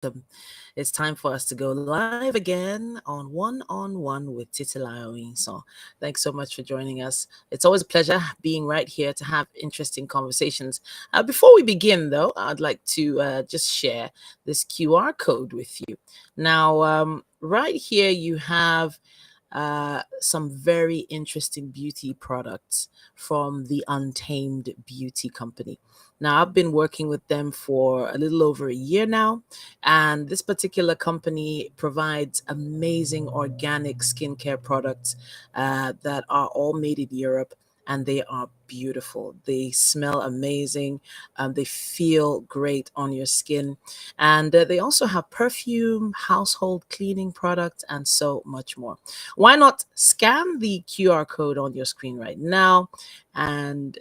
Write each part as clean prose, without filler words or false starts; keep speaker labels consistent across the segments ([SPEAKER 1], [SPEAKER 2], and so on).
[SPEAKER 1] welcome. It's time for us to go live again on One with Titi. So thanks so much for joining us. It's always a pleasure being right here to have interesting conversations. Before we begin, though, I'd like to just share this QR code with you. Now, right here, you have some very interesting beauty products from the Untamed Beauty Company. Now, I've been working with them for a little over a year now, and this particular company provides amazing organic skincare products that are all made in Europe. And they are beautiful. They smell amazing. They feel great on your skin. And they also have perfume, household cleaning products, and so much more. Why not scan the QR code on your screen right now and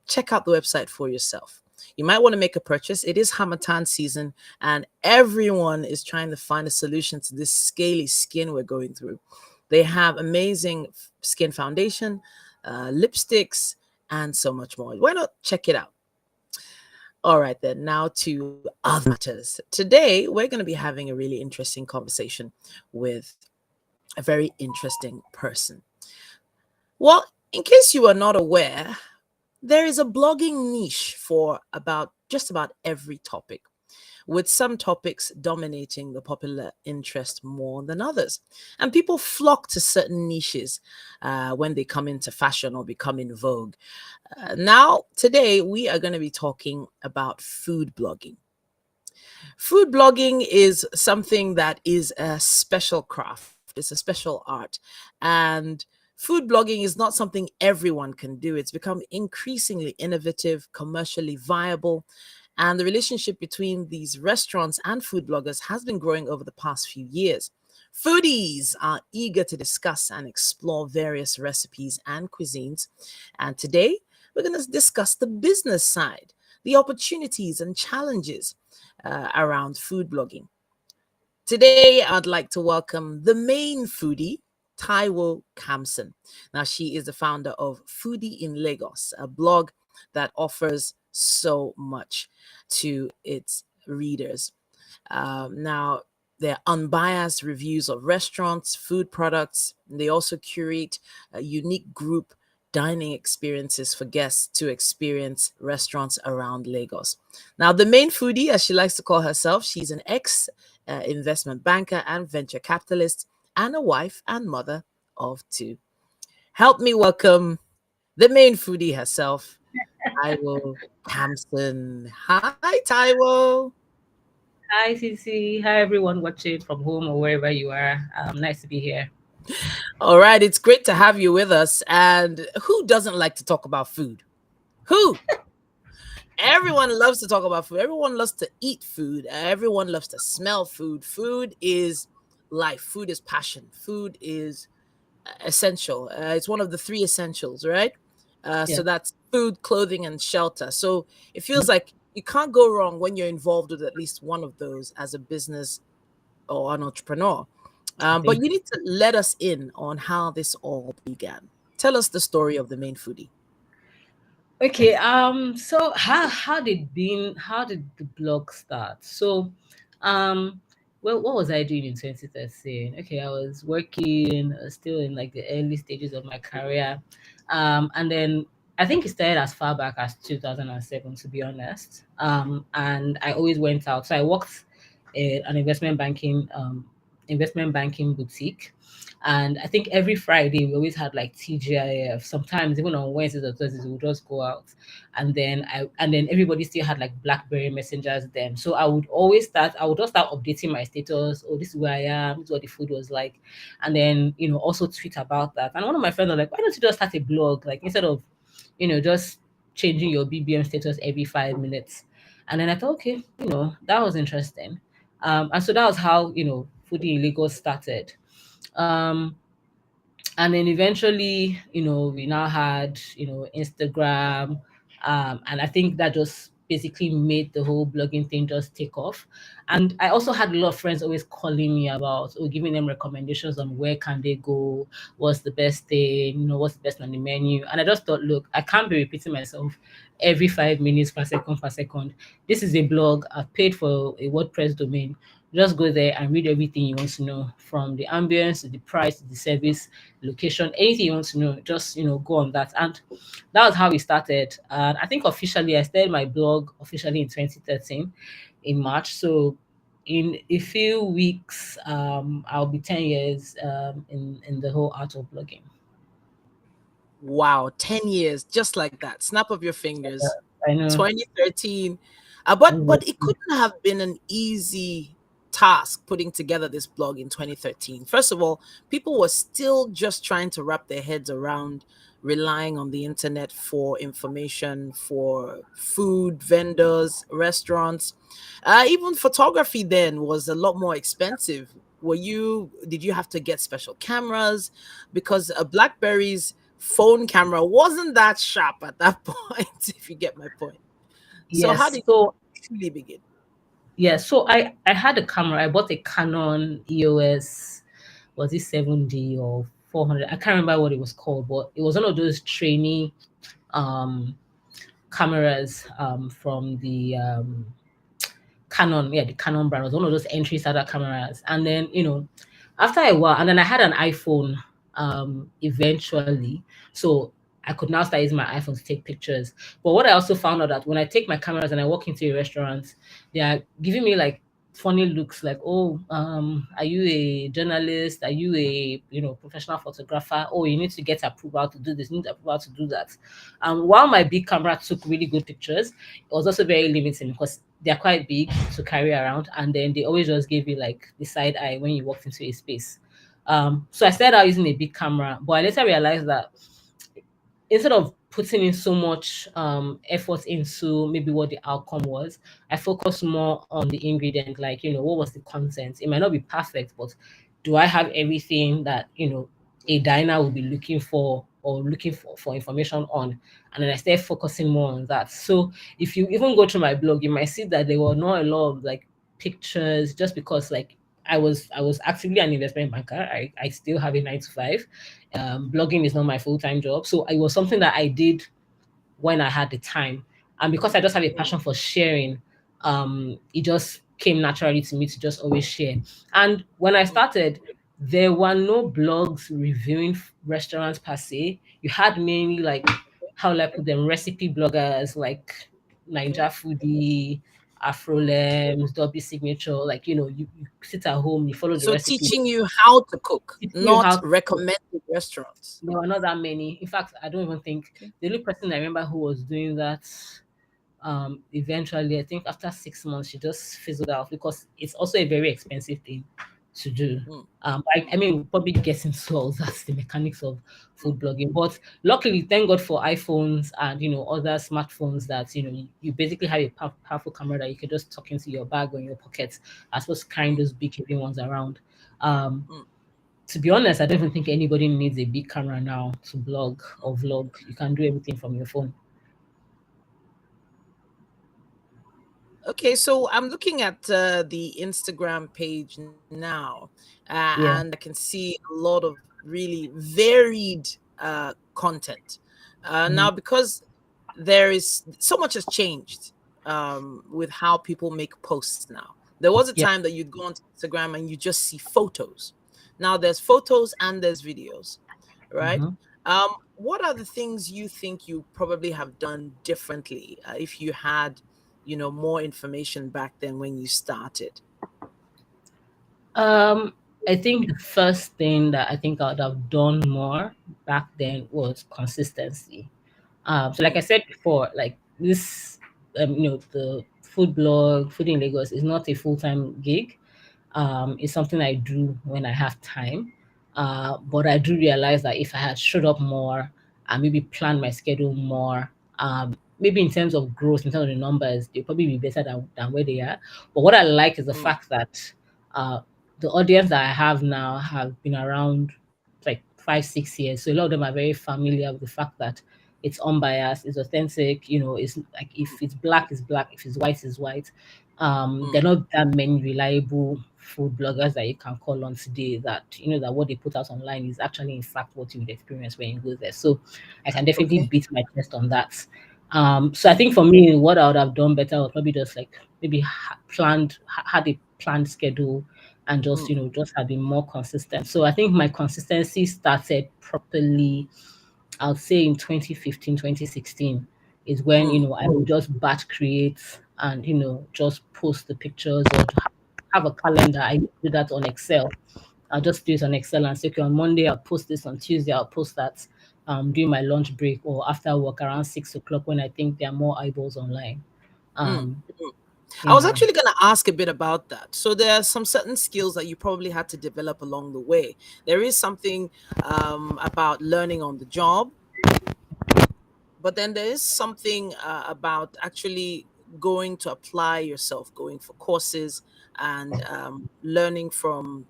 [SPEAKER 1] check out the website for yourself? You might want to make a purchase. It is Hamatan season, and everyone is trying to find a solution to this scaly skin we're going through. They have amazing skin foundation, lipsticks, and so much more. Why not check it out? All right, then, now to other matters. Today, we're going to be having a really interesting conversation with a very interesting person. Well, in case you are not aware, there is a blogging niche for just about every topic, with some topics dominating the popular interest more than others. And people flock to certain niches when they come into fashion or become in vogue. Now, today, we are going to be talking about food blogging. Food blogging is something that is a special craft, it's a special art. And food blogging is not something everyone can do. It's become increasingly innovative, commercially viable. And the relationship between these restaurants and food bloggers has been growing over the past few years. Foodies are eager to discuss and explore various recipes and cuisines. And today, we're going to discuss the business side, the opportunities and challenges around food blogging. Today, I'd like to welcome the main foodie, Taiwo Kamson. Now, she is the founder of Foodie in Lagos, a blog that offers so much to its readers. Now, they're unbiased reviews of restaurants, food products. They also curate a unique group dining experiences for guests to experience restaurants around Lagos. Now, the main foodie, as she likes to call herself, she's an ex-investment banker and venture capitalist, and a wife and mother of two. Help me welcome the main foodie herself, Taiwo Kamson. Hi, Taiwo.
[SPEAKER 2] Hi, Titi. Hi, everyone watching from home or wherever you are. Nice to be here.
[SPEAKER 1] All right, it's great to have you with us. And who doesn't like to talk about food? Who? Everyone loves to talk about food. Everyone loves to eat food. Everyone loves to smell food. Food is life. Food is passion. Food is essential. It's one of the three essentials, right? So
[SPEAKER 2] Yeah.
[SPEAKER 1] that's food, clothing, and shelter. So it feels like you can't go wrong when you're involved with at least one of those as a business or an entrepreneur.
[SPEAKER 2] I
[SPEAKER 1] But
[SPEAKER 2] think.
[SPEAKER 1] you need to let us in on how this all began. Tell us the story of the main foodie.
[SPEAKER 2] Okay. So how did the blog start? Um, well, what was I doing in 2013? Okay, I was working, still in like the early stages of my career, and then I think it started as far back as 2007, to be honest. And I always went out. So I worked in an investment banking boutique. And I think every Friday we always had like TGIF. Sometimes even on Wednesdays or Thursdays we would just go out, and then everybody still had like BlackBerry messengers then. So I would just start updating my status. Oh, this is where I am. This is what the food was like, and then also tweet about that. And one of my friends was like, why don't you just start a blog, like instead of just changing your BBM status every 5 minutes. And then I thought, okay, that was interesting. And so that was how Foodie in Lagos started. Um, and then eventually, we now had, Instagram. And I think that just basically made the whole blogging thing just take off. And I also had a lot of friends always calling me about or giving them recommendations on where can they go, what's the best thing, what's the best on the menu. And I just thought, look, I can't be repeating myself every 5 minutes per second per second. This is a blog. I've paid for a WordPress domain. Just go there and read everything you want to know, from the ambience to the price to the service, location, anything you want to know. Just go on that. And that was how we started. And I think officially I started my blog officially in 2013 in March. So in a few weeks, I'll be 10 years in the whole art of blogging.
[SPEAKER 1] Wow, 10 years, just like that. Snap of your fingers.
[SPEAKER 2] I know.
[SPEAKER 1] 2013. But it
[SPEAKER 2] Exactly.
[SPEAKER 1] couldn't have been an easy task putting together this blog in 2013. First of all, people were still just trying to wrap their heads around relying on the internet for information, for food vendors, restaurants. Even photography then was a lot more expensive. Did you have to get special cameras? Because a BlackBerry's phone camera wasn't that sharp at that point, if you get my point. So how
[SPEAKER 2] Yes.
[SPEAKER 1] did
[SPEAKER 2] So
[SPEAKER 1] it really begin?
[SPEAKER 2] yeah, so I had a camera. I bought a Canon EOS, was it 7D or 400? I can't remember what it was called, but it was one of those trainee um cameras from the Canon, yeah, the Canon brand. Was one of those entry starter cameras. And then, after a while, and then I had an iPhone eventually. So I could now start using my iPhone to take pictures. But what I also found out that when I take my cameras and I walk into a restaurant, they are giving me like funny looks like, oh, are you a journalist? Are you a professional photographer? Oh, you need to get approval to do this, you need approval to do that. While my big camera took really good pictures, it was also very limiting because they're quite big to carry around, and then they always just give you like the side eye when you walked into a space. So I started out using a big camera, but I later realized that instead of putting in so much effort into maybe what the outcome was, I focused more on the ingredient, like, what was the content? It might not be perfect, but do I have everything that, a diner will be looking for or looking for information on? And then I started focusing more on that. So if you even go to my blog, you might see that there were not a lot of like pictures, just because like I was actively an investment banker. I still have a 9 to 5. Blogging is not my full-time job. So it was something that I did when I had the time. And because I just have a
[SPEAKER 1] Mm,
[SPEAKER 2] passion for sharing, it just came naturally to me to just always share. And when I
[SPEAKER 1] mm.
[SPEAKER 2] started, there were no blogs reviewing restaurants per se. You had mainly like, how will I put them, recipe bloggers like Ninja Foodie, Afrolems, Dobby Signature. Like, you sit at home, you follow the
[SPEAKER 1] So
[SPEAKER 2] recipe,
[SPEAKER 1] teaching you how to cook,
[SPEAKER 2] teaching you
[SPEAKER 1] not
[SPEAKER 2] how to cook.
[SPEAKER 1] recommended restaurants.
[SPEAKER 2] There were not that many. In fact, I don't even think
[SPEAKER 1] Okay.
[SPEAKER 2] the only person I remember who was doing that eventually, I think after 6 months, she just fizzled out because it's also a very expensive thing to do.
[SPEAKER 1] Mm,
[SPEAKER 2] I mean, we'll probably get into all that's the mechanics of food blogging. But luckily, thank God for iPhones and other smartphones that you basically have a powerful camera that you can just tuck into your bag or in your pocket, as opposed to carrying
[SPEAKER 1] mm,
[SPEAKER 2] those big heavy ones around. Um,
[SPEAKER 1] mm.
[SPEAKER 2] to be honest, I don't even think anybody needs a big camera now to blog or vlog. You can do everything from your phone.
[SPEAKER 1] Okay, so I'm looking at the Instagram page now,
[SPEAKER 2] Yeah.
[SPEAKER 1] and I can see a lot of really varied content.
[SPEAKER 2] Mhm.
[SPEAKER 1] Now, because there is so much has changed with how people make posts now. There was a
[SPEAKER 2] Yeah.
[SPEAKER 1] time that you'd go onto Instagram and you just see photos. Now there's photos and there's videos, right?
[SPEAKER 2] Mhm.
[SPEAKER 1] What are the things you think you probably have done differently if you had, more information back then when you started?
[SPEAKER 2] Um, I think the first thing that I think I would have done more back then was consistency. So like I
[SPEAKER 1] Mm,
[SPEAKER 2] said before, like this, the food blog, Food in Lagos is not a full-time gig. It's something I do when I have time. But I do realize that if I had showed up more and maybe planned my schedule more, maybe in terms of growth, in terms of the numbers, they'll probably be better than where they are. But what I like is the
[SPEAKER 1] mm,
[SPEAKER 2] fact that uh, the audience that I have now have been around like 5, 6 years. So a lot of them are very familiar with the fact that it's unbiased, it's authentic, it's like if it's black, it's black, if it's white, it's white. There are not that many reliable food bloggers that you can call on today that that what they put out online is actually in fact what you would experience when you go there. So I can definitely
[SPEAKER 1] Okay.
[SPEAKER 2] beat my chest on that. So I think for me, what I would have done better was probably just like maybe had a planned schedule and just
[SPEAKER 1] Mm,
[SPEAKER 2] just have been more consistent. So I think my consistency started properly, I'll say in 2015, 2016 is when,
[SPEAKER 1] mm,
[SPEAKER 2] I would just batch create and, just post the pictures or have a calendar. I do that on Excel. I'll just do it on Excel and say, okay, on Monday, I'll post this, on Tuesday, I'll post that during my lunch break or after work around 6 o'clock when I think there are more eyeballs online.
[SPEAKER 1] mm.
[SPEAKER 2] Um,
[SPEAKER 1] I was
[SPEAKER 2] yeah.
[SPEAKER 1] actually going to ask a bit about that. So there are some certain skills that you probably had to develop along the way. There is something about learning on the job, but then there is something about actually going to apply yourself, going for courses and learning from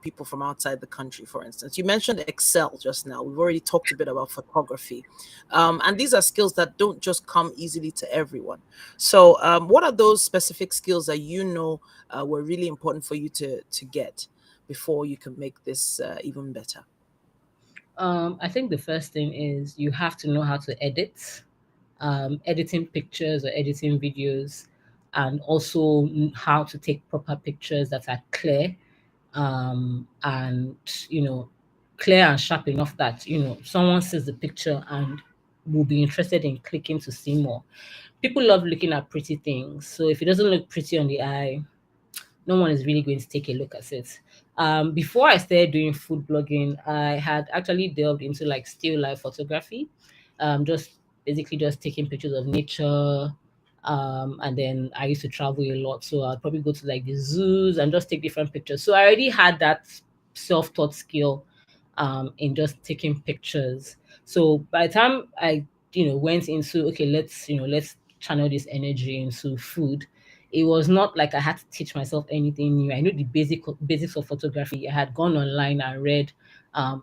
[SPEAKER 1] people from outside the country. For instance, you mentioned Excel just now. We've already talked a bit about photography, and these are skills that don't just come easily to everyone. So what are those specific skills that were really important for you to get before you can make this even better?
[SPEAKER 2] I think the first thing is you have to know how to edit, editing pictures or editing videos, and also how to take proper pictures that are clear, and clear and sharp enough that someone sees the picture and will be interested in clicking to see more. People love looking at pretty things, so if it doesn't look pretty on the eye, no one is really going to take a look at it. Before I started doing food blogging, I had actually delved into like still life photography, just basically just taking pictures of nature. And then I used to travel a lot, so I'd probably go to like the zoos and just take different pictures. So I already had that self-taught skill in just taking pictures. So by the time I went into, okay, let's channel this energy into food, it was not like I had to teach myself anything new. I knew the basics of photography. I had gone online and read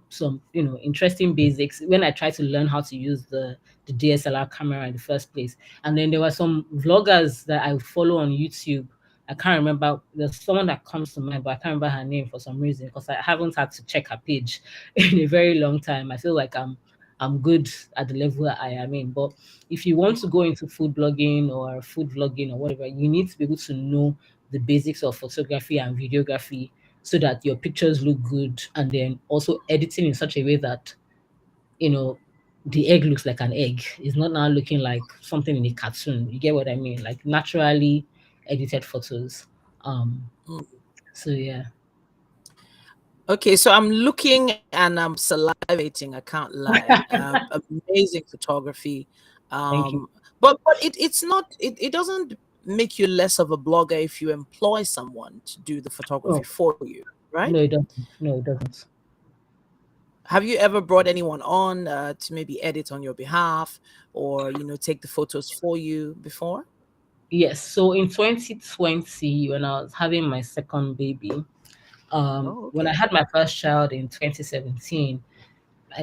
[SPEAKER 2] some interesting basics when I tried to learn how to use the DSLR camera in the first place. And then there were some vloggers that I follow on YouTube. I can't remember. There's someone that comes to mind, but I can't remember her name for some reason because I haven't had to check her page in a very long time. I feel like I'm good at the level that I am in. But if you want to go into food blogging or food vlogging or whatever, you need to be able to know the basics of photography and videography so that your pictures look good, and then also editing in such a way that you know the egg looks like an egg. It's not now looking like something in a cartoon. You get what I mean? Like naturally edited photos. Um
[SPEAKER 1] Mm.
[SPEAKER 2] so yeah.
[SPEAKER 1] Okay, so I'm looking and I'm salivating. I can't lie. Amazing photography,
[SPEAKER 2] Thank you.
[SPEAKER 1] um, but it's not. It doesn't make you less of a blogger if you employ someone to do the photography
[SPEAKER 2] Oh,
[SPEAKER 1] for you, right?
[SPEAKER 2] no, it doesn't. No, it doesn't.
[SPEAKER 1] Have you ever brought anyone on to maybe edit on your behalf or take the photos for you before?
[SPEAKER 2] Yes. So in 2020, when I was having my second baby,
[SPEAKER 1] Oh,
[SPEAKER 2] when I
[SPEAKER 1] okay.
[SPEAKER 2] had my first child in 2017,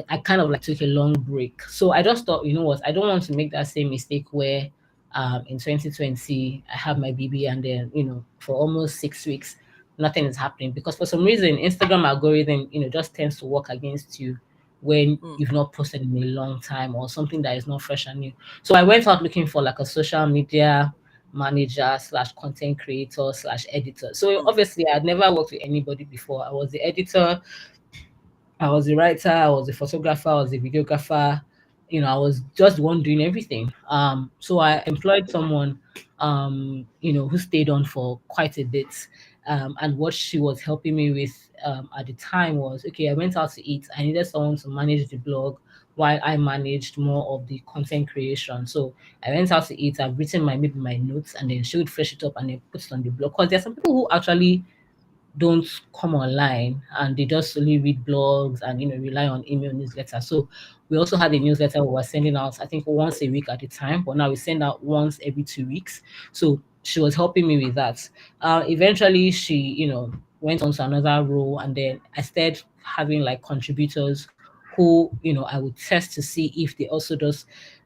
[SPEAKER 2] I kind of like took a long break. So I just thought, you know what, I don't want to make that same mistake where in 2020 I have my baby and then, for almost 6 weeks, nothing is happening because for some reason Instagram algorithm, just tends to work against you when
[SPEAKER 1] Mm,
[SPEAKER 2] you've not posted in a long time or something that is not fresh and new. So I went out looking for like a social media manager slash content creator slash editor. So
[SPEAKER 1] mm,
[SPEAKER 2] obviously I'd never worked with anybody before. I was the editor, I was a writer, I was a photographer, I was a videographer. I was just the one doing everything. So I employed someone, who stayed on for quite a bit. And what she was helping me with at the time was, okay, I went out to eat. I needed someone to manage the blog while I managed more of the content creation. So I went out to eat. I've written maybe my notes, and then she would fresh it up and then put it on the blog. Because there are some people who actually don't come online and they just only read blogs and rely on email newsletters. So we also had a
[SPEAKER 1] mm,
[SPEAKER 2] newsletter we were sending out, I think once a week at the time, but now we send out once every 2 weeks. So she was helping me with that. Eventually she went on to another role, and then I started having like contributors who I would test to see if they also just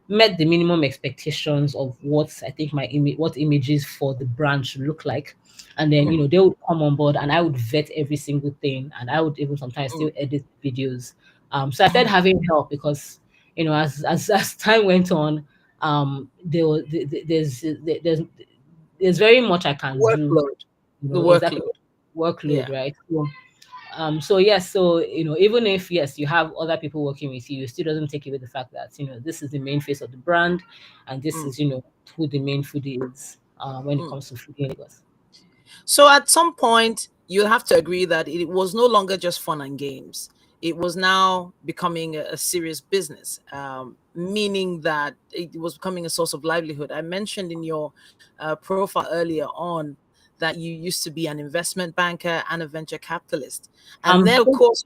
[SPEAKER 2] met the minimum expectations of what I think what images for the brand should look like. And then,
[SPEAKER 1] Mm,
[SPEAKER 2] they would come on board and I would vet every single thing, and I would even sometimes
[SPEAKER 1] mm,
[SPEAKER 2] still edit videos. So I started
[SPEAKER 1] mm.
[SPEAKER 2] having help because, as time went on, there's very much I can do,
[SPEAKER 1] Workload. The
[SPEAKER 2] exactly,
[SPEAKER 1] workload.
[SPEAKER 2] workload,
[SPEAKER 1] Yeah.
[SPEAKER 2] right? So yes, so even if yes, you have other people working with you, it still doesn't take away the fact that this is the main face of the brand, and this
[SPEAKER 1] Mm,
[SPEAKER 2] is who the main foodie is when it
[SPEAKER 1] mm.
[SPEAKER 2] comes to food in Lagos.
[SPEAKER 1] So at some point, you have to agree that it was no longer just fun and games. It was now becoming a serious business, meaning that it was becoming a source of livelihood. I mentioned in your profile earlier on that you used to be an investment banker and a venture capitalist. And then, of
[SPEAKER 2] Both
[SPEAKER 1] course,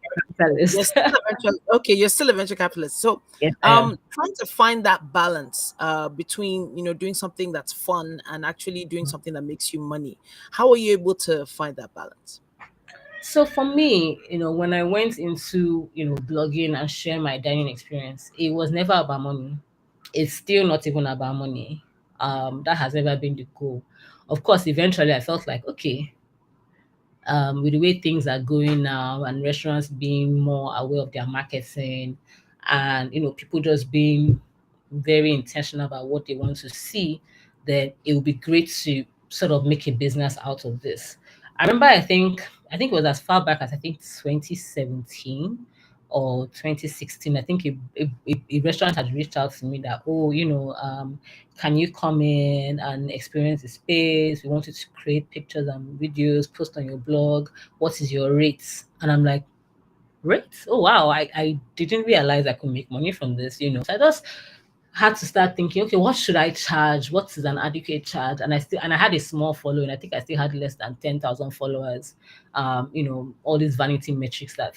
[SPEAKER 1] you're
[SPEAKER 2] capitalist.
[SPEAKER 1] still a venture. Okay, you're still a venture capitalist. So,
[SPEAKER 2] Yes, I am.
[SPEAKER 1] trying to find that balance between doing something that's fun and actually doing something that makes you money. How are you able to find that balance?
[SPEAKER 2] So for me, when I went into blogging and share my dining experience, it was never about money. It's still not even about money. That has never been the goal. Of course, eventually I felt like, okay, with the way things are going now and restaurants being more aware of their marketing, and people just being very intentional about what they want to see, then it would be great to sort of make a business out of this. I remember, I think it was as far back as, I think, 2017 or 2016. I think a restaurant had reached out to me that, oh, can you come in and experience the space? We want you to create pictures and videos, post on your blog. What is your rates? And I'm like, rates? Oh wow, I didn't realize I could make money from this. So I just had to start thinking, okay, what should I charge? What is an adequate charge? And I had a small following. I think I still had less than 10,000 followers. All these vanity metrics that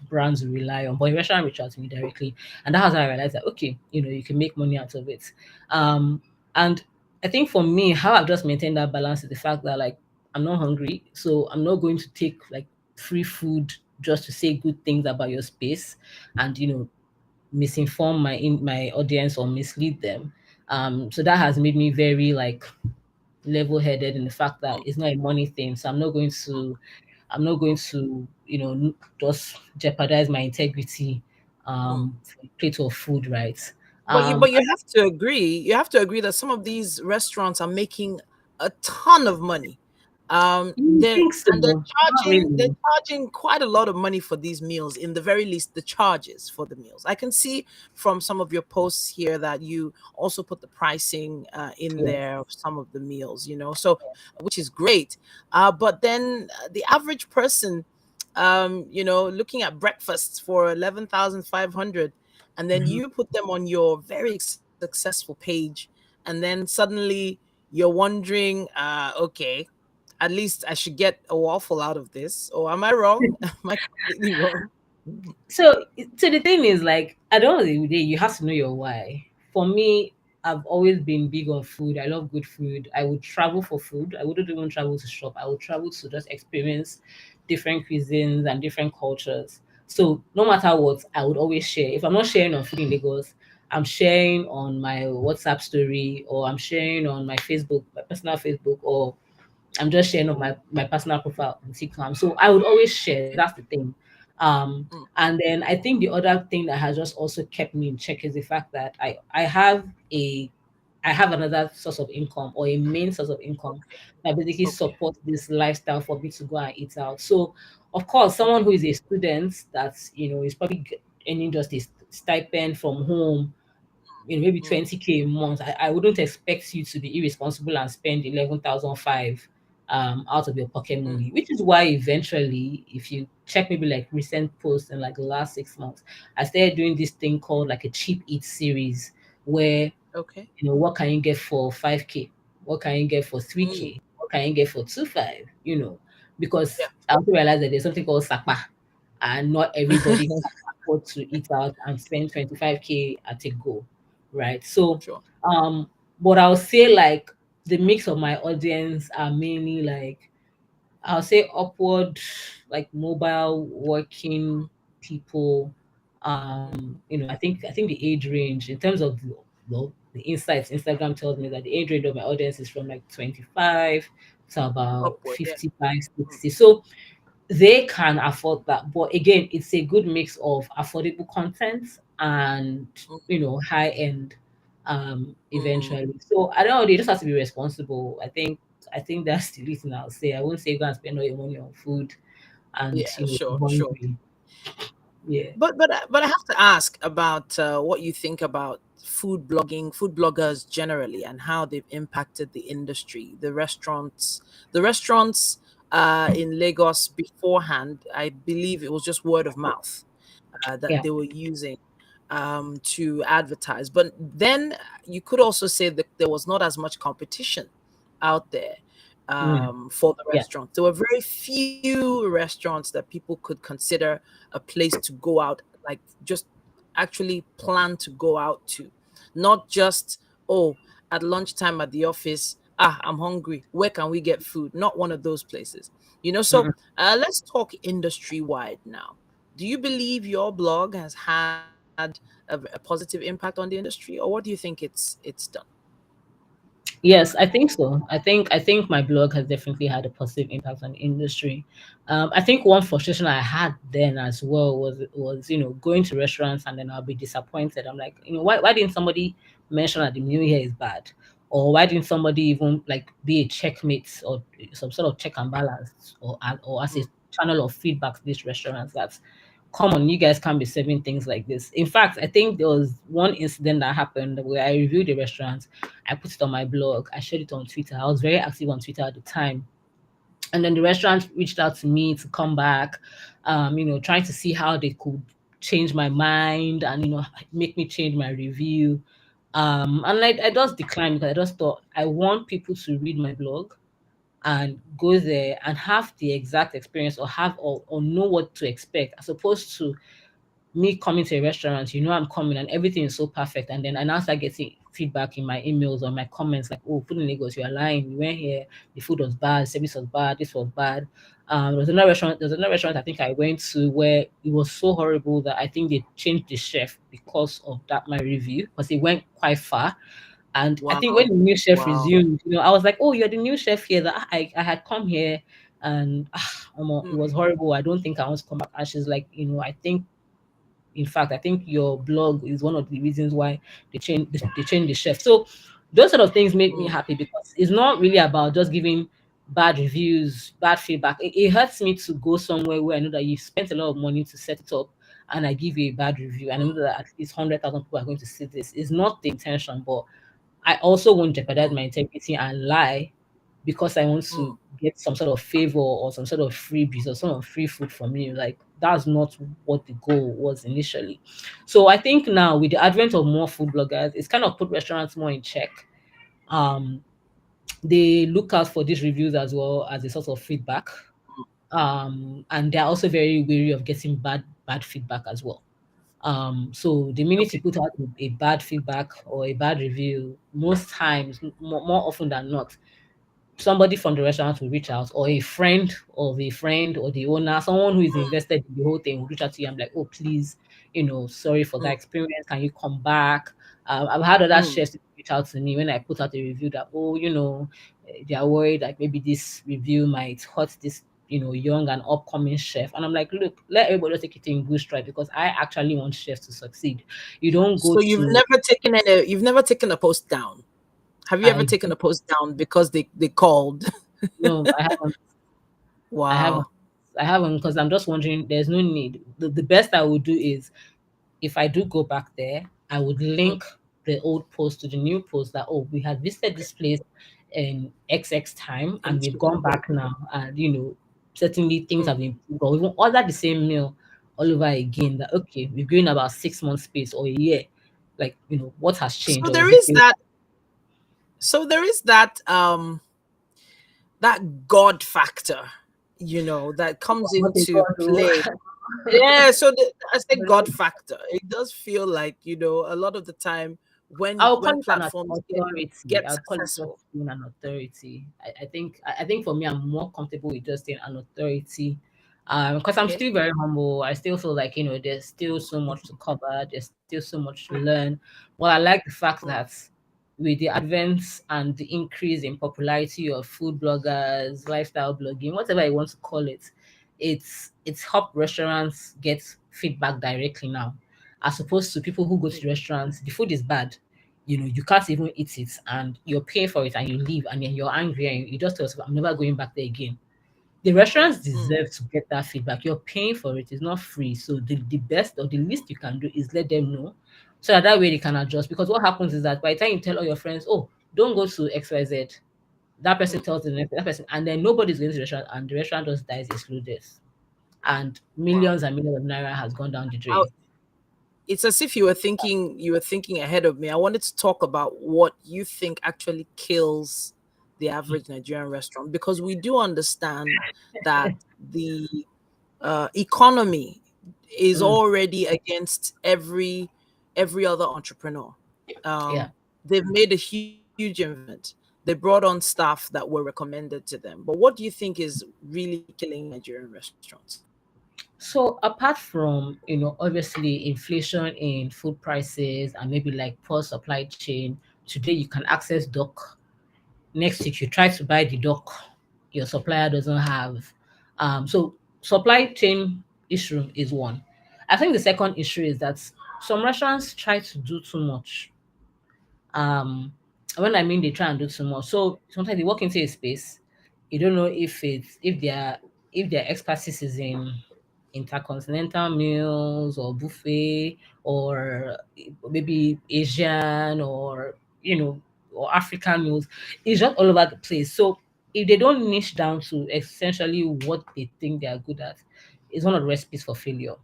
[SPEAKER 2] brands rely on. But a restaurant reached out to me directly, and that was how I realized that, okay, you can make money out of it. And I think for me, how I've just maintained that balance is the fact that, like, I'm not hungry, so I'm not going to take like free food just to say good things about your space and misinform my audience or mislead them. So that has made me very, like, level-headed in the fact that
[SPEAKER 1] Mm,
[SPEAKER 2] it's not a money thing. So I'm not going to just jeopardize my integrity
[SPEAKER 1] mm.
[SPEAKER 2] for a plate of food, right?
[SPEAKER 1] But you
[SPEAKER 2] Um,
[SPEAKER 1] but you have to agree. You have to agree that some of these restaurants are making a ton of money.
[SPEAKER 2] you think so?
[SPEAKER 1] And they're
[SPEAKER 2] Not
[SPEAKER 1] charging they're
[SPEAKER 2] really.
[SPEAKER 1] charging quite a lot of money for these meals. In the very least, the charges for the meals. I can see from some of your posts here that you also put the pricing in
[SPEAKER 2] Yes.
[SPEAKER 1] there of some of the meals. So which is great. But then the average person, looking at breakfasts for 11,500, and then
[SPEAKER 2] Mhm.
[SPEAKER 1] you put them on your very successful page, and then suddenly you're wondering, okay, at least I should get a waffle out of this. Or am I wrong? Am I completely wrong?
[SPEAKER 2] So the thing is, like, at the end of the day, you have to know your why. For me, I've always been big on food. I love good food. I would travel for food. I wouldn't even travel to shop. I would travel to just experience different cuisines and different cultures. So no matter what, I would always share. If I'm not sharing on food in Lagos, I'm sharing on my WhatsApp story, or I'm sharing on my Facebook, my personal Facebook, or I'm just sharing on my personal profile on TikTok. So I would always share. That's the thing.
[SPEAKER 1] Mm,
[SPEAKER 2] And then I think the other thing that has just also kept me in check is the fact that a I have another source of income, or a main source of income,
[SPEAKER 1] okay.
[SPEAKER 2] that basically
[SPEAKER 1] Okay.
[SPEAKER 2] supports this lifestyle for me to go and eat out. So of course, someone
[SPEAKER 1] Okay.
[SPEAKER 2] who is a student that's is probably earning just a stipend from home, maybe
[SPEAKER 1] Mm,
[SPEAKER 2] 20K a month. I wouldn't expect you to be irresponsible and spend 11,005 out of your pocket
[SPEAKER 1] mm,
[SPEAKER 2] money, which is why eventually, if you check maybe like recent posts in like the last 6 months, I started doing this thing called like a cheap eat series, where
[SPEAKER 1] okay.
[SPEAKER 2] what can you get for 5K? What can you get for
[SPEAKER 1] Mm,
[SPEAKER 2] 3K? What can you get for 2.5? Because
[SPEAKER 1] yeah.
[SPEAKER 2] I also realized that there's something called sapa, and not everybody can afford to eat out and spend 25K at a go, right? So,
[SPEAKER 1] Sure.
[SPEAKER 2] um, but I'll say, like, the mix of my audience are mainly, like, I'll say upward, like, mobile working people. I think the age range in terms of well, the insights Instagram tells me that the age range of my audience is from like 25 to about
[SPEAKER 1] Upward, yeah.
[SPEAKER 2] 55,
[SPEAKER 1] Mm,
[SPEAKER 2] 60. So they can afford that. But again, it's a good mix of affordable content and
[SPEAKER 1] mm,
[SPEAKER 2] high end
[SPEAKER 1] mm.
[SPEAKER 2] eventually. So I don't know, they just have to be responsible. I think that's the reason I'll say. I won't say go and spend all your money on food and
[SPEAKER 1] Yeah,
[SPEAKER 2] you're
[SPEAKER 1] sure, sure.
[SPEAKER 2] hungry. Yeah.
[SPEAKER 1] But I have to ask about what you think about food blogging, food bloggers generally, and how they've impacted the industry. The restaurants in Lagos beforehand, I believe it was just word of mouth that
[SPEAKER 2] Yeah.
[SPEAKER 1] they were using to advertise. But then you could also say that there was not as much competition out there
[SPEAKER 2] Mm.
[SPEAKER 1] for the
[SPEAKER 2] Yeah.
[SPEAKER 1] restaurants. There were very few restaurants that people could consider a place to go out, like just actually plan to go out to, not just, oh, at lunchtime at the office, I'm hungry, where can we get food? Not one of those places, so
[SPEAKER 2] Mm.
[SPEAKER 1] let's talk industry wide now. Do you believe your blog has had a positive impact on the industry, or what do you think it's done?
[SPEAKER 2] Yes, I think so. I think my blog has definitely had a positive impact on the industry. I think one frustration I had then as well was going to restaurants and then I'll be disappointed. I'm like, why didn't somebody mention that the new year is bad, or why didn't somebody even like be a checkmate or some sort of check and balance, or as a
[SPEAKER 1] Mm,
[SPEAKER 2] channel of feedback to these restaurants that come on, you guys can't be serving things like this. In fact, I think there was one incident that happened where I reviewed the restaurant. I put it on my blog. I shared it on Twitter. I was very active on Twitter at the time. And then the restaurant reached out to me to come back, trying to see how they could change my mind and, make me change my review. And I just declined because I just thought I want people to read my blog and go there and have the exact experience or have or know what to expect as opposed to me coming to a restaurant, I'm coming and everything is so perfect. And then I now start getting feedback in my emails or my comments like, oh, food in Lagos, you're lying. We went here, the food was bad, service was bad, this was bad. There was another restaurant I think I went to where it was so horrible that I think they changed the chef because of that my review, because it went quite far. And I think when
[SPEAKER 1] wow,
[SPEAKER 2] the new chef
[SPEAKER 1] wow.
[SPEAKER 2] resumed, I was like, oh, you're the new chef here. That I had come here and it
[SPEAKER 1] Mm,
[SPEAKER 2] was horrible. I don't think I want to come back. And she's like, I think your blog is one of the reasons why they changed the chef. So those sort of things make me
[SPEAKER 1] mm,
[SPEAKER 2] happy because it's not really about just giving bad reviews, bad feedback. It hurts me to go somewhere where I know that you spent a lot of money to set it up and I give you a bad review and I know
[SPEAKER 1] mm,
[SPEAKER 2] that at least 100,000 people are going to see this. It's not the intention, but I also won't jeopardize
[SPEAKER 1] mm,
[SPEAKER 2] my integrity and lie because I want
[SPEAKER 1] mm,
[SPEAKER 2] to get some sort of favor or some sort of freebies or some of free food from you. Like that's not what the goal was initially. So I think now with the advent of more food bloggers, it's kind of put restaurants more in check. Um, they look out for these reviews as well as a source of feedback. And they're also very wary of getting bad feedback as well. So the minute you
[SPEAKER 1] okay.
[SPEAKER 2] put out a bad feedback or a bad review, most times, more often than not, somebody from the restaurant will reach out, or a friend of a friend or the owner, someone who is
[SPEAKER 1] Mm,
[SPEAKER 2] invested in the whole thing will reach out to you. I'm like, oh, please, sorry for that
[SPEAKER 1] mm,
[SPEAKER 2] experience. Can you come back? I've had other
[SPEAKER 1] mm.
[SPEAKER 2] chefs reach out to me when I put out a review that, oh, they are worried like maybe this review might hurt this, young and upcoming chef. And I'm like, look, let everybody take it in good stride because I actually want chefs to succeed. You don't go
[SPEAKER 1] So you've
[SPEAKER 2] to,
[SPEAKER 1] never taken you've never taken a post down. Have you ever
[SPEAKER 2] I
[SPEAKER 1] taken a post down because they called?
[SPEAKER 2] no, I haven't. I haven't.
[SPEAKER 1] Wow.
[SPEAKER 2] I haven't because I'm just wondering. There's no need. The best I would do is if I do go back there, I would
[SPEAKER 1] Mm,
[SPEAKER 2] link the old post to the new post that we had visited
[SPEAKER 1] okay.
[SPEAKER 2] this place in XX time and we've gone
[SPEAKER 1] Interesting.
[SPEAKER 2] back now and certainly things
[SPEAKER 1] Mm,
[SPEAKER 2] have improved or even order the same meal all over
[SPEAKER 1] mm.
[SPEAKER 2] again. That okay, we've given about 6 months space or a year. Like what has changed
[SPEAKER 1] So
[SPEAKER 2] or
[SPEAKER 1] there
[SPEAKER 2] is it
[SPEAKER 1] is
[SPEAKER 2] still
[SPEAKER 1] that. So there is that God factor, that comes
[SPEAKER 2] what they
[SPEAKER 1] into
[SPEAKER 2] gonna do?
[SPEAKER 1] play. Yeah, so I say God factor. It does feel like, a lot of the time when
[SPEAKER 2] I'll call
[SPEAKER 1] when
[SPEAKER 2] it an
[SPEAKER 1] platforms
[SPEAKER 2] authority.
[SPEAKER 1] get
[SPEAKER 2] I'll call it just
[SPEAKER 1] successful.
[SPEAKER 2] being an authority. I think for me, I'm more comfortable with just saying an authority. Because I'm
[SPEAKER 1] Okay.
[SPEAKER 2] still very humble. I still feel like, there's still so much to cover. There's still so much to learn. But I like the fact
[SPEAKER 1] Mm,
[SPEAKER 2] that with the advent and the increase in popularity of food bloggers, lifestyle blogging, whatever you want to call it, it's helped restaurants get feedback directly now, as opposed to people who go to
[SPEAKER 1] mm,
[SPEAKER 2] the restaurants. The food is bad, you can't even eat it, and you're paying for it, and you leave, and then you're angry, and you just tell yourself, I'm never going back there again. The restaurants
[SPEAKER 1] mm.
[SPEAKER 2] deserve to get that feedback. You're paying for it, it's not free. So the best or the least you can do is let them know, so that way they can adjust. Because what happens is that by the time you tell all your friends, oh, don't go to XYZ, that person
[SPEAKER 1] Mm.
[SPEAKER 2] tells the next that person, and then nobody's going to the restaurant, and the restaurant just dies a slow death. And
[SPEAKER 1] Wow.
[SPEAKER 2] millions and millions of naira has gone down the
[SPEAKER 1] I,
[SPEAKER 2] drain.
[SPEAKER 1] it's as if you were thinking ahead of me. I wanted to talk about what you think actually kills the average Nigerian restaurant, because we do understand that the economy is
[SPEAKER 2] Mm,
[SPEAKER 1] already against every other entrepreneur.
[SPEAKER 2] yeah.
[SPEAKER 1] They've made a huge investment. They brought on staff that were recommended to them. But what do you think is really killing Nigerian restaurants?
[SPEAKER 2] So apart from, obviously inflation in food prices and maybe like poor supply chain, today you can access doc. Next week you try to buy the doc, your supplier doesn't have. So supply chain issue is one. I think the second issue is that some restaurants try to do too much. um when I mean they try and do too much, so sometimes they walk into a space, you don't know if their expertise is in intercontinental meals or buffet, or maybe Asian, or or African meals. It's just all over the place. So if they don't niche down to essentially what they think they are good at, it's one of the recipes for failure.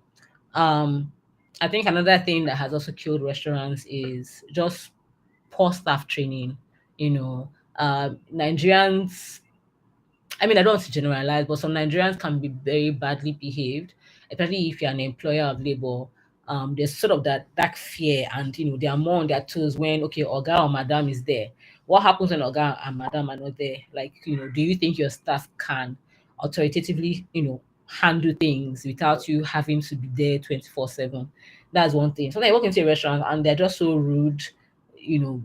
[SPEAKER 2] um I think another thing that has also killed restaurants is just poor staff training. You know, Nigerians, I mean, I don't want to generalize, but some Nigerians can be very badly behaved, especially if you're an employer of labor. There's sort of that fear, and they are more on their toes when, okay, Oga or Madam is there. What happens when Oga and Madam are not there? Like, do you think your staff can authoritatively, handle things without you having to be there 24/7? That's one thing. Sometimes you walk into a restaurant and they're just so rude, you know,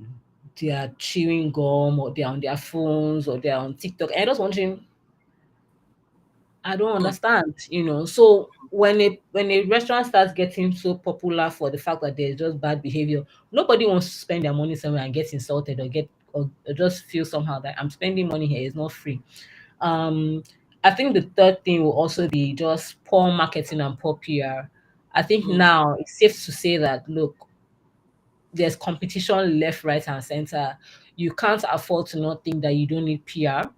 [SPEAKER 2] they are chewing gum, or they're on their phones, or they're on TikTok. And I'm just wondering, I don't
[SPEAKER 1] Mm,
[SPEAKER 2] understand. So when a restaurant starts getting so popular for the fact that there's just bad behavior, nobody wants to spend their money somewhere and get insulted, or just feel somehow that I'm spending money here, it's not free. Um, I think the third thing will also be just poor marketing and poor PR. I think
[SPEAKER 1] mm,
[SPEAKER 2] now it's safe to say that, look, there's competition left, right, and center. You can't afford to not think that you don't need PR,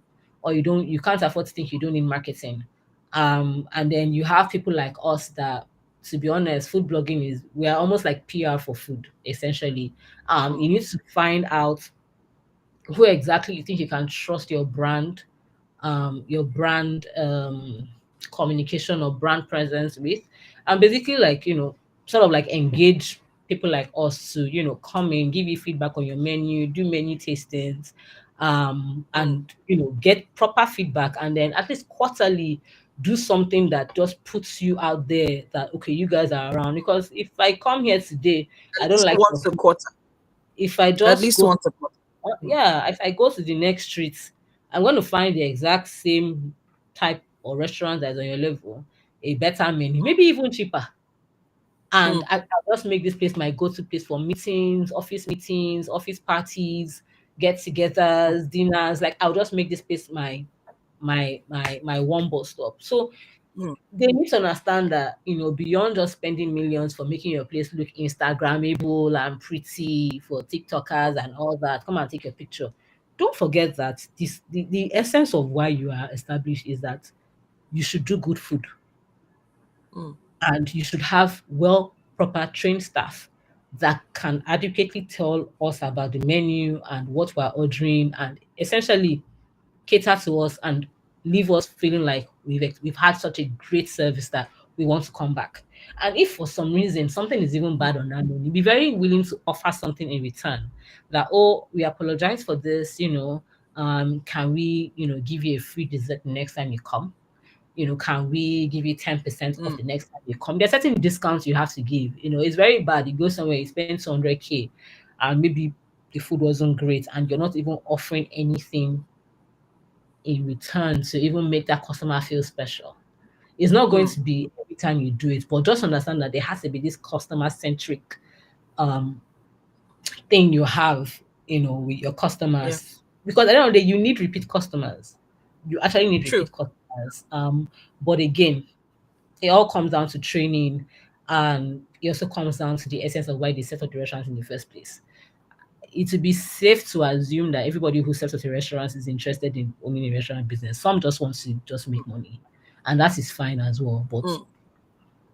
[SPEAKER 2] or you can't afford to think you don't need marketing. And then you have people like us that, to be honest, food blogging is, we are almost like PR for food, essentially.
[SPEAKER 1] mm,
[SPEAKER 2] You need to find out who exactly you think you can trust your brand communication or brand presence with, and basically, like, sort of like engage people like us to, come in, give you feedback on your menu, do menu tastings,
[SPEAKER 1] mm,
[SPEAKER 2] and get proper feedback, and then at least quarterly do something that just puts you out there, that okay, you guys are around. Because if I come here today,
[SPEAKER 1] at
[SPEAKER 2] I don't
[SPEAKER 1] least
[SPEAKER 2] like your
[SPEAKER 1] once a
[SPEAKER 2] food,
[SPEAKER 1] quarter.
[SPEAKER 2] if I
[SPEAKER 1] At
[SPEAKER 2] just
[SPEAKER 1] least
[SPEAKER 2] go,
[SPEAKER 1] once a quarter. Mm,
[SPEAKER 2] yeah, if I go to the next street, I'm going to find the exact same type or restaurant that's on your level, a better menu, maybe even cheaper. And
[SPEAKER 1] mm,
[SPEAKER 2] I'll just make this place my go-to place for meetings, office parties,
[SPEAKER 1] mm,
[SPEAKER 2] get-togethers, dinners. Like, I'll just make this place my one bus stop. So
[SPEAKER 1] mm,
[SPEAKER 2] they need to understand that, beyond just spending millions for making your place look Instagrammable and pretty for TikTokers and all that, come and take a picture. Don't forget that the essence of why you are established is that you should do good food,
[SPEAKER 1] mm,
[SPEAKER 2] and you should have proper trained staff that can adequately tell us about the menu and what we're ordering, and essentially cater to us and leave us feeling like we've had such a great service that we want to come back. And if for some reason something is even
[SPEAKER 1] mm,
[SPEAKER 2] bad on that menu, be very willing to offer something in return. That, oh, we apologize for this, can we, give you a free dessert next time you come? can we give you 10% off
[SPEAKER 1] Mm.
[SPEAKER 2] the next time you come? There's certain discounts you have to give. It's very bad. You go somewhere, you spend 200K, and maybe the food wasn't great, and you're not even offering anything in return to even make that customer feel special. It's not going
[SPEAKER 1] Mm.
[SPEAKER 2] to be every time you do it, but just understand that there has to be this customer centric um, thing you have, with your
[SPEAKER 1] Yeah.
[SPEAKER 2] customers. Because at the end of the day, you need repeat customers. You actually need
[SPEAKER 1] True.
[SPEAKER 2] repeat customers. But again, it all comes down to training, and it also comes down to the essence of why they set up the restaurants in the first place. It would be safe to assume that everybody who sets up a restaurant is interested in owning a restaurant business. Some just want to just make money, and that is fine as well. But
[SPEAKER 1] Mm.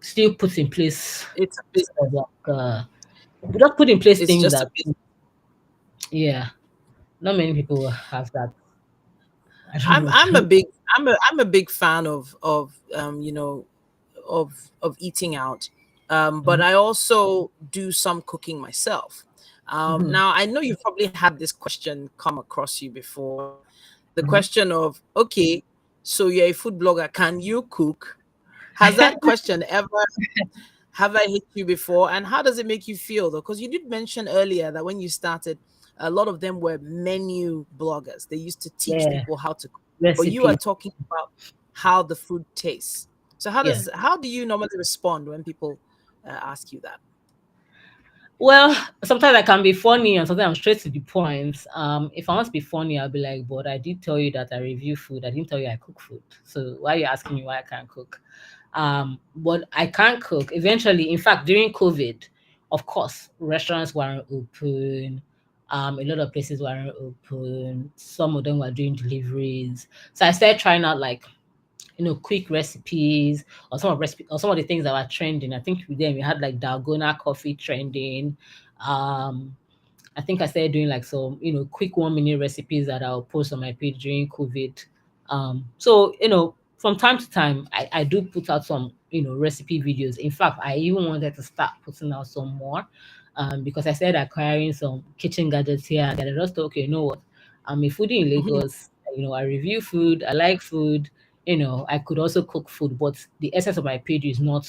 [SPEAKER 2] still put in place
[SPEAKER 1] It's a
[SPEAKER 2] sort of
[SPEAKER 1] business.
[SPEAKER 2] like just put in place
[SPEAKER 1] It's
[SPEAKER 2] things
[SPEAKER 1] just a
[SPEAKER 2] that,
[SPEAKER 1] business.
[SPEAKER 2] yeah, not many people have that. I don't
[SPEAKER 1] I'm
[SPEAKER 2] know.
[SPEAKER 1] I'm a big I'm a big fan of eating out. But I also do some cooking myself.
[SPEAKER 2] Mhm,
[SPEAKER 1] Now I know you've probably had this question come across you before. The
[SPEAKER 2] mhm.
[SPEAKER 1] question of, okay, so you're a food blogger, can you cook? Has that question ever have I hit you before? And how does it make you feel though? Because you did mention earlier that when you started, a lot of them were menu bloggers. They used to teach
[SPEAKER 2] Yeah,
[SPEAKER 1] people how to cook. But you are
[SPEAKER 2] recipes.
[SPEAKER 1] talking about how the food tastes. So
[SPEAKER 2] Yeah.
[SPEAKER 1] how do you normally respond when people ask you that?
[SPEAKER 2] Well, sometimes I can be funny and sometimes I'm straight to the point. If I want to be funny, I'll be like, but I did tell you that I review food. I didn't tell you I cook food. So why are you asking me why I can't cook? But I can't cook. Eventually, in fact, during COVID, of course, restaurants weren't open. A lot of places weren't open. Some of them were doing deliveries. So I started trying out like quick recipes or some of the things that were trending. I think with them we had like dalgona coffee trending. Um, I think I started doing like some, quick 1 minute recipes that I'll post on my page during COVID. So, from time to time, I do put out some, recipe videos. In fact, I even wanted to start putting out some more because I started acquiring some kitchen gadgets here. And then I just thought, okay, you know what? I'm a foodie in
[SPEAKER 1] Mhm.
[SPEAKER 2] Lagos. I review food. I like food. I could also cook food, but the essence of my page is not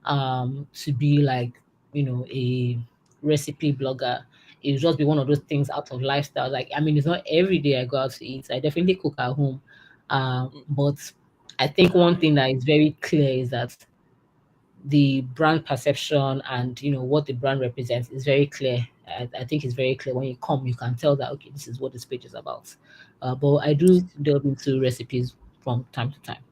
[SPEAKER 2] to be like, a recipe blogger. It'll just be one of those things out of lifestyle. Like, I mean, it's not every day I go out to eat. I definitely cook at home. But I think one thing that is very clear is that the brand perception and what the brand represents is very clear. I think it's very clear when you come, you can tell that okay, this is what this page is about. But I do delve into recipes from time to time.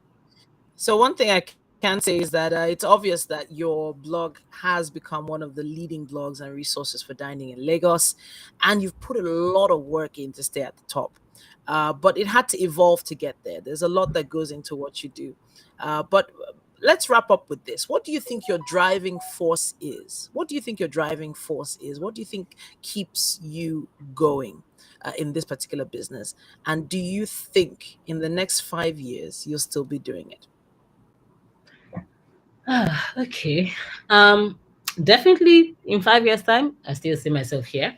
[SPEAKER 1] So one thing I can say is that it's obvious that your blog has become one of the leading blogs and resources for dining in Lagos, and you've put a lot of work in to stay at the top. But it had to evolve to get there. There's a lot that goes into what you do. But let's wrap up with this. What do you think your driving force is? What do you think your driving force is? What do you think keeps you going in this particular business? And do you think in the next 5 years you'll still be doing it?
[SPEAKER 2] Okay. Um, Definitely in 5 years' time, I still see myself here.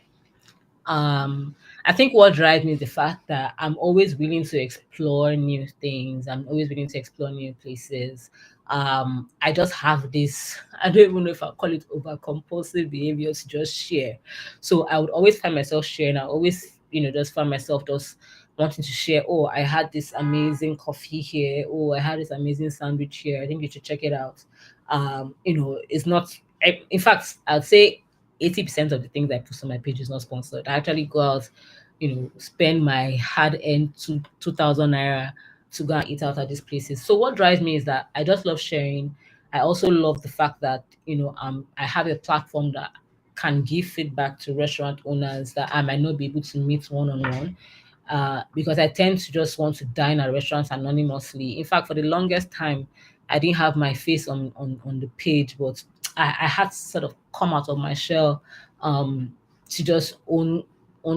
[SPEAKER 2] Um, I think what drives me is the fact that I'm always willing to explore new things. I'm always willing to explore new places. I just have this, I don't even know if I call it over compulsive behavior to just share. So I would always find myself sharing. I always, just find myself just wanting to share. Oh, I had this amazing coffee here. Oh, I had this amazing sandwich here. I think you should check it out. It's not, in fact, I'd say 80% of the things I post on my page is not sponsored. I actually go out, spend my hard-earned 2,000 naira to go and eat out at these places. So what drives me is that I just love sharing. I also love the fact that I have a platform that can give feedback to restaurant owners that I might not be able to meet one on one. Because I tend to just want to dine at restaurants anonymously. In fact, for the longest time, I didn't have my face on the page, but I had to sort of come out of my shell to just own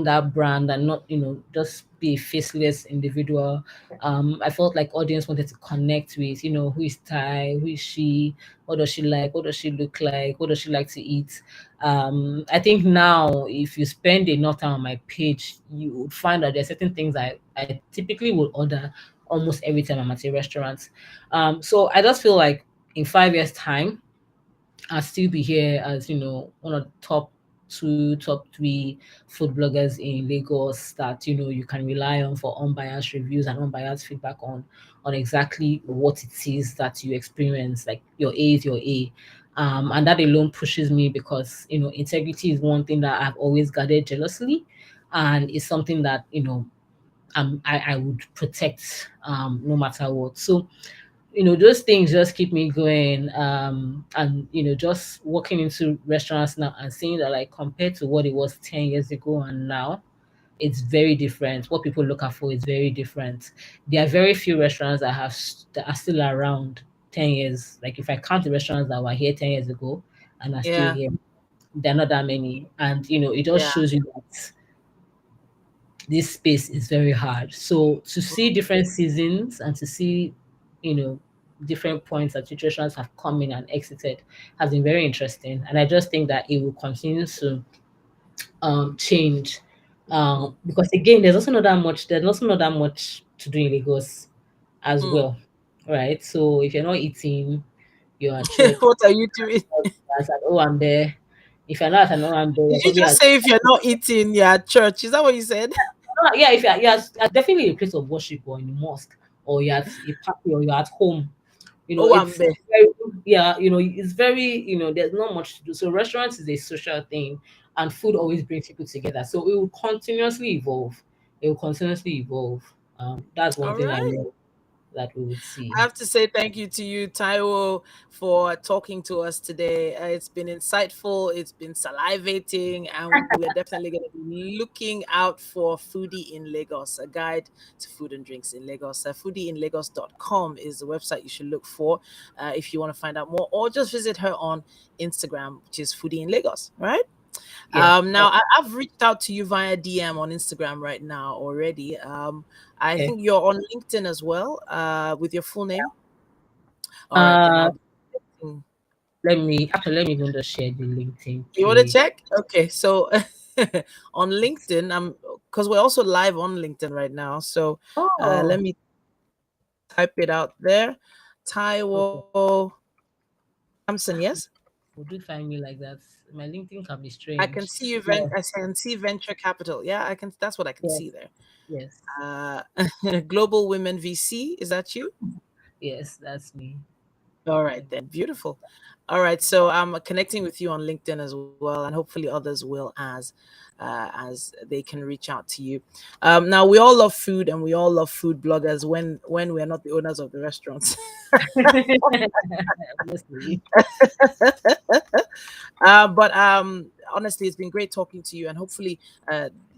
[SPEAKER 2] that brand and not, just be a faceless individual. I felt like audience wanted to connect with, who is Ty, who is she, what does she like, what does she look like, what does she like to eat. I think now, if you spend enough time on my page, you would find that there are certain things I typically would order almost every time I'm at a restaurant. So I just feel like in 5 years' time, I'll still be here as one of the top two, top three food bloggers in Lagos that you can rely on for unbiased reviews and unbiased feedback on exactly what it is that you experience. Like your A is your A. And that alone pushes me because integrity is one thing that I've always guarded jealously, and it's something that I would protect no matter what. So those things just keep me going. And just walking into restaurants now and seeing that, like, compared to what it was 10 years ago and now, it's very different. What people look out for is very different. There are very few restaurants that are still around 10 years. Like, if I count the restaurants that were here 10 years ago and are still
[SPEAKER 1] Yeah,
[SPEAKER 2] here, they're not that many. And it just
[SPEAKER 1] yeah.
[SPEAKER 2] shows you that this space is very hard. So to see different seasons and to see, you know, different points that nutritionals have come in and exited has been very interesting. And I just think that it will continue to change. Because again, there's also not that much to do in Lagos as
[SPEAKER 1] Mm.
[SPEAKER 2] well. Right. So if you're not eating, you're at church,
[SPEAKER 1] What are you doing?
[SPEAKER 2] as an oh I'm there. If you're not at an oh I'm there,
[SPEAKER 1] Did
[SPEAKER 2] you're
[SPEAKER 1] you
[SPEAKER 2] probably
[SPEAKER 1] just
[SPEAKER 2] at
[SPEAKER 1] say if you're not eating, you're at church? Is that what you said?
[SPEAKER 2] yeah, if you're definitely a place of worship or in a mosque or you're at a party or you're at home,
[SPEAKER 1] Oh, I'm
[SPEAKER 2] it's
[SPEAKER 1] there.
[SPEAKER 2] very, yeah, it's very, there's not much to do. So restaurants is a social thing, and food always brings people together. So it will continuously evolve. It will continuously evolve. That's one
[SPEAKER 1] All
[SPEAKER 2] thing I
[SPEAKER 1] right.
[SPEAKER 2] know that we would see.
[SPEAKER 1] I have to say thank you to you, Taiwo, for talking to us today. It's been insightful, it's been salivating, and we're definitely going to be looking out for Foodie in Lagos, a guide to food and drinks in Lagos. Foodieinlagos.com is the website you should look for if you want to find out more, or just visit her on Instagram, which is Foodie in Lagos, right?
[SPEAKER 2] Yeah.
[SPEAKER 1] Now I've reached out to you via DM on Instagram right now already. I
[SPEAKER 2] Okay.
[SPEAKER 1] think you're on LinkedIn as well, with your full name. All right, then
[SPEAKER 2] Uh,
[SPEAKER 1] I'll. Hmm.
[SPEAKER 2] let me even just share the LinkedIn
[SPEAKER 1] You want to
[SPEAKER 2] page.
[SPEAKER 1] check? Okay, so on LinkedIn, because we're also live on LinkedIn right now. So let
[SPEAKER 2] Oh,
[SPEAKER 1] me type it out there.
[SPEAKER 2] okay.
[SPEAKER 1] Taiwo Kamson, yes.
[SPEAKER 2] Would you find me like that? My LinkedIn can be
[SPEAKER 1] I can
[SPEAKER 2] strange.
[SPEAKER 1] see you.
[SPEAKER 2] Yeah.
[SPEAKER 1] I can see venture capital. Yeah, I can. That's what I can see
[SPEAKER 2] Yes.
[SPEAKER 1] there.
[SPEAKER 2] Yes.
[SPEAKER 1] Uh, Global Women VC. Is that you?
[SPEAKER 2] Yes, that's me.
[SPEAKER 1] All right, then. Beautiful. All right. So I'm connecting with you on LinkedIn as well, and hopefully others will as they can reach out to you. Now we all love food, and we all love food bloggers when we're not the owners of the restaurants.
[SPEAKER 2] Honestly.
[SPEAKER 1] But honestly, it's been great talking to you, and hopefully,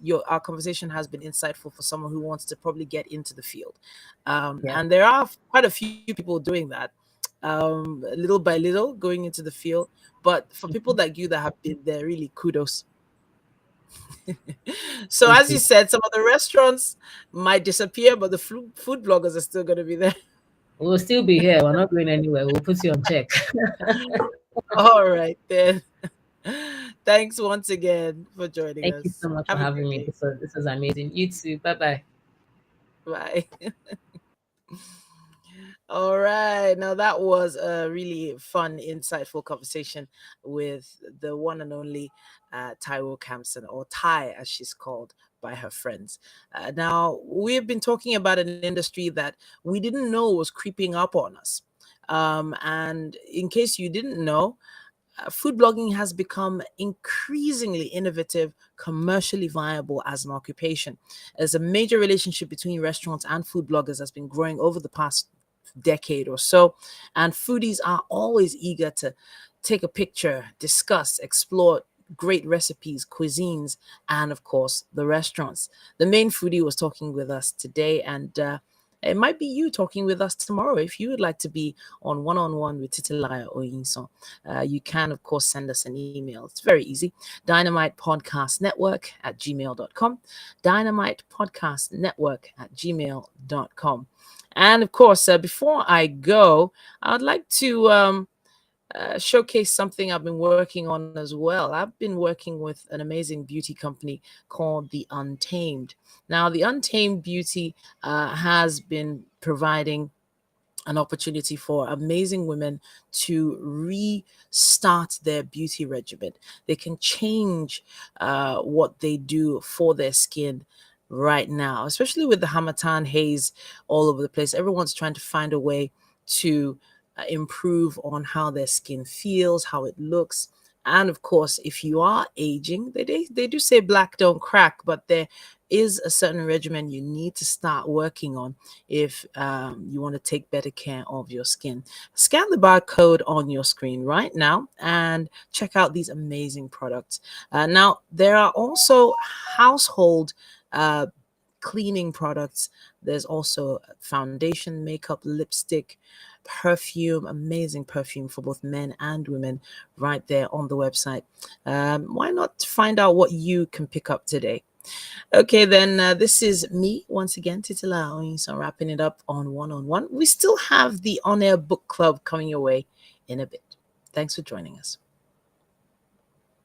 [SPEAKER 1] your our conversation has been insightful for someone who wants to probably get into the field.
[SPEAKER 2] Yeah.
[SPEAKER 1] And there are quite a few people doing that, little by little, going into the field. But for people like you that have been there, really kudos. So,
[SPEAKER 2] Thank
[SPEAKER 1] as you
[SPEAKER 2] you.
[SPEAKER 1] said, some of the restaurants might disappear, but the food bloggers are still going to be there.
[SPEAKER 2] We'll still be here. We're not going anywhere. We'll put you on check.
[SPEAKER 1] All right, then. Thanks once again for joining
[SPEAKER 2] Thank you
[SPEAKER 1] us.
[SPEAKER 2] so much for
[SPEAKER 1] Have a
[SPEAKER 2] having
[SPEAKER 1] great
[SPEAKER 2] me.
[SPEAKER 1] day.
[SPEAKER 2] This was amazing. You too. Bye bye.
[SPEAKER 1] Bye. All right. Now that was a really fun, insightful conversation with the one and only Taiwo Kamson, or Tai as she's called by her friends. Now, we've been talking about an industry that we didn't know was creeping up on us. And in case you didn't know, food blogging has become increasingly innovative, commercially viable as an occupation. As a major relationship between restaurants and food bloggers has been growing over the past decade or so, and foodies are always eager to take a picture, discuss, explore great recipes, cuisines, and of course the restaurants. The main foodie was talking with us today, and it might be you talking with us tomorrow. If you would like to be on one with Titilaya or Yinson, you can, of course, send us an email. It's very easy. Dynamite Podcast Network at gmail.com. Dynamite Podcast Network at gmail.com. And of course, before I go, I'd like to showcase something I've been working on as well. I've been working with an amazing beauty company called The Untamed. Now, The Untamed Beauty has been providing an opportunity for amazing women to restart their beauty regimen. They can change what they do for their skin right now, especially with the Hamatan haze all over the place. Everyone's trying to find a way to improve on how their skin feels, how it looks. And of course, if you are aging, they do say black don't crack, but there is a certain regimen you need to start working on if you want to take better care of your skin. Scan the barcode on your screen right now and check out these amazing products. Now, there are also household cleaning products. There's also foundation, makeup, lipstick, perfume, amazing perfume for both men and women right there on the website. Why not find out what you can pick up today? Okay, then this is me once again, Titi. So wrapping it up on one. We still have the on-air book club coming your way in a bit. Thanks for joining us.